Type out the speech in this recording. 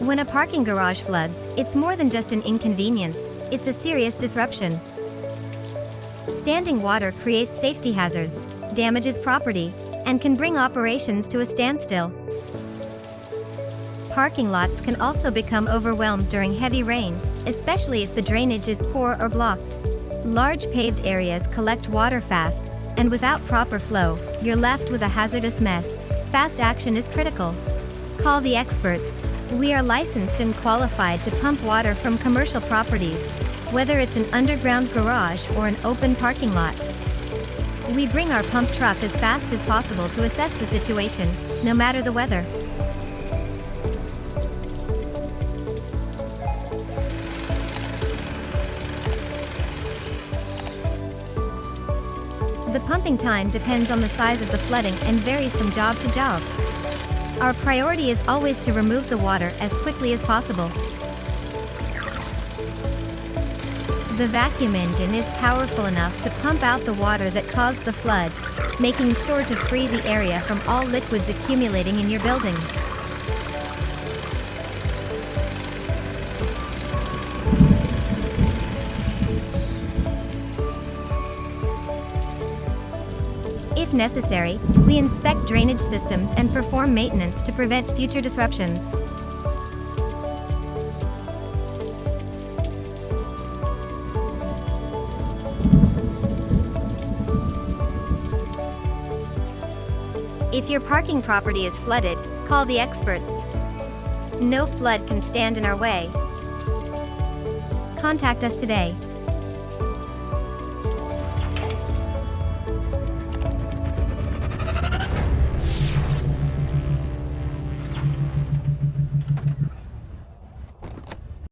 When a parking garage floods, it's more than just an inconvenience, it's a serious disruption. Standing water creates safety hazards, damages property, and can bring operations to a standstill. Parking lots can also become overwhelmed during heavy rain, especially if the drainage is poor or blocked. Large paved areas collect water fast, and without proper flow, you're left with a hazardous mess. Fast action is critical. Call the experts. We are licensed and qualified to pump water from commercial properties, whether it's an underground garage or an open parking lot. We bring our pump truck as fast as possible to assess the situation, no matter the weather. The pumping time depends on the size of the flooding and varies from job to job. Our priority is always to remove the water as quickly as possible. The vacuum engine is powerful enough to pump out the water that caused the flood, making sure to free the area from all liquids accumulating in your building. If necessary, we inspect drainage systems and perform maintenance to prevent future disruptions. If your parking property is flooded, call the experts. No flood can stand in our way. Contact us today.